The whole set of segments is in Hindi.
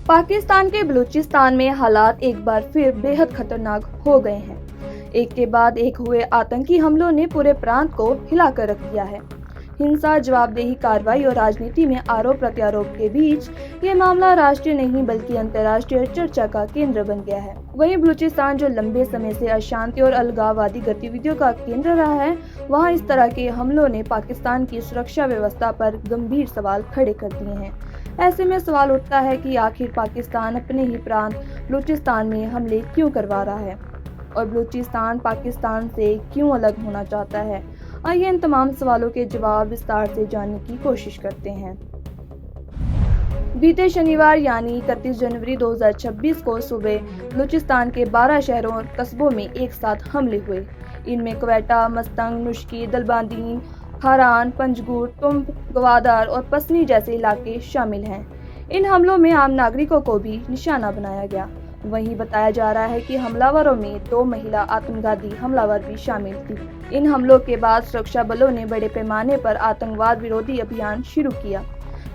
पाकिस्तान के बलूचिस्तान में हालात एक बार फिर बेहद खतरनाक हो गए हैं। एक के बाद एक हुए आतंकी हमलों ने पूरे प्रांत को हिलाकर रख दिया है। हिंसा, जवाबदेही कार्रवाई और राजनीति में आरोप प्रत्यारोप के बीच ये मामला राष्ट्रीय नहीं बल्कि अंतर्राष्ट्रीय चर्चा का केंद्र बन गया है। वहीं बलूचिस्तान जो लंबे समय से अशांति और अलगाववादी गतिविधियों का केंद्र रहा है, वहां इस तरह के हमलों ने पाकिस्तान की सुरक्षा व्यवस्था पर गंभीर सवाल खड़े कर दिए हैं। ऐसे में सवाल उठता है कि आखिर पाकिस्तान अपने ही प्रांत बलूचिस्तान में हमले क्यों करवा रहा है और बलूचिस्तान पाकिस्तान से क्यों अलग होना चाहता है। आइए इन तमाम सवालों के जवाब विस्तार से जानने की कोशिश करते हैं। बीते शनिवार यानी 31 जनवरी 2026 को सुबह बलूचिस्तान के 12 शहरों और कस्बों में एक साथ हमले हुए। इनमें क्वेटा, मस्तंग, नुश्की, दलबादीन, हारान, पंजगुर, तुम्ब, गवादर और पसनी जैसे इलाके शामिल हैं। इन हमलों में आम नागरिकों को भी निशाना बनाया गया। वहीं बताया जा रहा है कि हमलावरों में 2 महिला आत्मघाती हमलावर भी शामिल थी। इन हमलों के बाद सुरक्षा बलों ने बड़े पैमाने पर आतंकवाद विरोधी अभियान शुरू किया,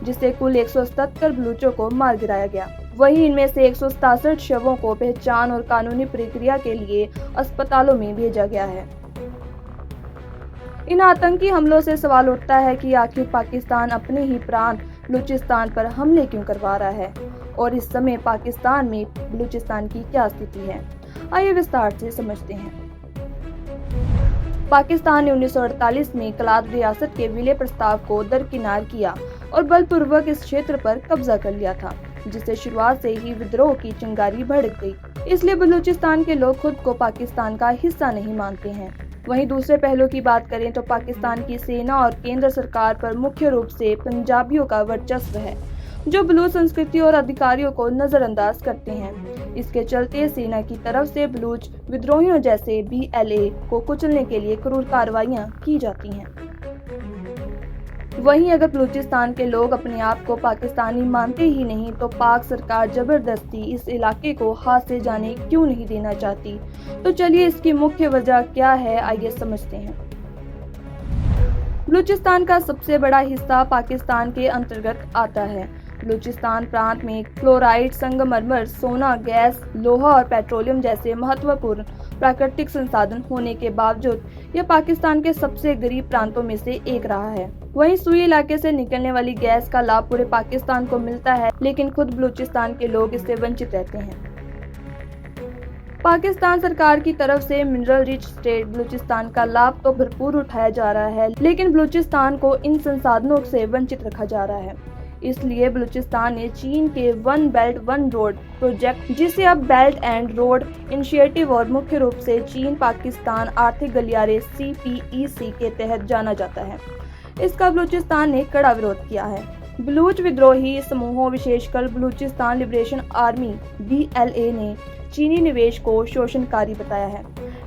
जिससे कुल 177 बलूचों को मार गिराया गया। वहीं इनमें से 167 शवों को पहचान और कानूनी प्रक्रिया के लिए अस्पतालों में भेजा गया है। इन आतंकी हमलों से सवाल उठता है कि आखिर पाकिस्तान अपने ही प्रांत बलूचिस्तान पर हमले क्यों करवा रहा है और इस समय पाकिस्तान में बलूचिस्तान की क्या स्थिति है। आइए विस्तार से समझते हैं। पाकिस्तान ने 1948 में कलात रियासत के विलय प्रस्ताव को दरकिनार किया और बलपूर्वक इस क्षेत्र पर कब्जा कर लिया था, जिससे शुरुआत से ही विद्रोह की चिंगारी भड़क गई। इसलिए बलूचिस्तान के लोग खुद को पाकिस्तान का हिस्सा नहीं मानते हैं। वहीं दूसरे पहलू की बात करें तो पाकिस्तान की सेना और केंद्र सरकार पर मुख्य रूप से पंजाबियों का वर्चस्व है, जो बलूच संस्कृति और अधिकारियों को नजरअंदाज करते हैं। इसके चलते सेना की तरफ से बलूच विद्रोहियों जैसे BLA को कुचलने के लिए क्रूर कार्रवाइयां की जाती हैं। वहीं अगर बलूचिस्तान के लोग अपने आप को पाकिस्तानी मानते ही नहीं तो पाक सरकार जबरदस्ती इस इलाके को हाथ से जाने क्यों नहीं देना चाहती। तो चलिए इसकी मुख्य वजह क्या है, आइए समझते हैं। बलूचिस्तान का सबसे बड़ा हिस्सा पाकिस्तान के अंतर्गत आता है। बलूचिस्तान प्रांत में क्लोराइड, संगमरमर, सोना, गैस, लोहा और पेट्रोलियम जैसे महत्वपूर्ण प्राकृतिक संसाधन होने के बावजूद यह पाकिस्तान के सबसे गरीब प्रांतों में से एक रहा है। वहीं सुई इलाके से निकलने वाली गैस का लाभ पूरे पाकिस्तान को मिलता है, लेकिन खुद बलूचिस्तान के लोग इससे वंचित रहते हैं। पाकिस्तान सरकार की तरफ से मिनरल रिच स्टेट बलूचिस्तान का लाभ तो भरपूर उठाया जा रहा है, लेकिन बलूचिस्तान को इन संसाधनों से वंचित रखा जा रहा है। इसलिए बलूचिस्तान ने चीन के one belt one road project, जिसे अब बेल्ट एंड रोड इनिशिएटिव और मुख्य रूप से चीन पाकिस्तान आर्थिक गलियारे CPEC के तहत जाना जाता है, इसका बलूचिस्तान ने कड़ा विरोध किया है। बलूच विद्रोही समूहों, विशेषकर बलूचिस्तान लिबरेशन आर्मी BLA ने चीनी निवेश को शोषणकारी बताया है।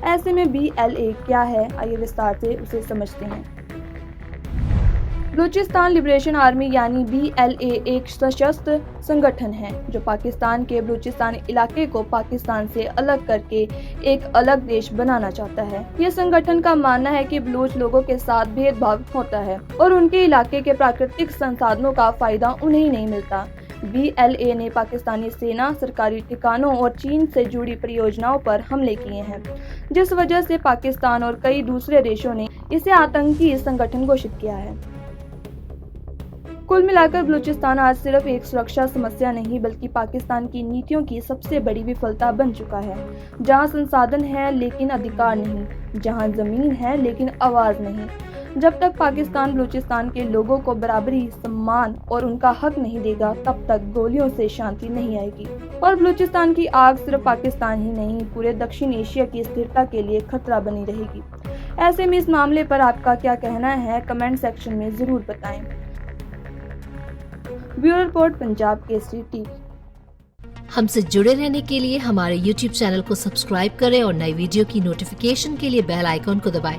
ऐसे में BLA क्या है, आइए विस्तार से उसे समझते हैं। बलूचिस्तान लिबरेशन आर्मी यानी BLA एक सशस्त्र संगठन है जो पाकिस्तान के बलूचिस्तान इलाके को पाकिस्तान से अलग करके एक अलग देश बनाना चाहता है। यह संगठन का मानना है कि बलूच लोगों के साथ भेदभाव होता है और उनके इलाके के प्राकृतिक संसाधनों का फायदा उन्हें नहीं मिलता। BLA ने पाकिस्तानी सेना, सरकारी ठिकानों और चीन से जुड़ी परियोजनाओं पर हमले किए हैं, जिस वजह से पाकिस्तान और कई दूसरे देशों ने इसे आतंकी संगठन घोषित किया है। कुल मिलाकर बलूचिस्तान आज सिर्फ एक सुरक्षा समस्या नहीं बल्कि पाकिस्तान की नीतियों की सबसे बड़ी विफलता बन चुका है। जहां संसाधन है लेकिन अधिकार नहीं, जहां जमीन है लेकिन आवाज नहीं। जब तक पाकिस्तान बलूचिस्तान के लोगों को बराबरी, सम्मान और उनका हक नहीं देगा, तब तक गोलियों से शांति नहीं आएगी और बलूचिस्तान की आग सिर्फ पाकिस्तान ही नहीं, पूरे दक्षिण एशिया की स्थिरता के लिए खतरा बनी रहेगी। ऐसे में इस मामले पर आपका क्या कहना है, कमेंट सेक्शन में जरूर बताएं। Bureau report, Punjab Kesari TV. हमसे जुड़े रहने के लिए हमारे YouTube चैनल को सब्सक्राइब करें और नई वीडियो की नोटिफिकेशन के लिए बेल आइकॉन को दबाएं।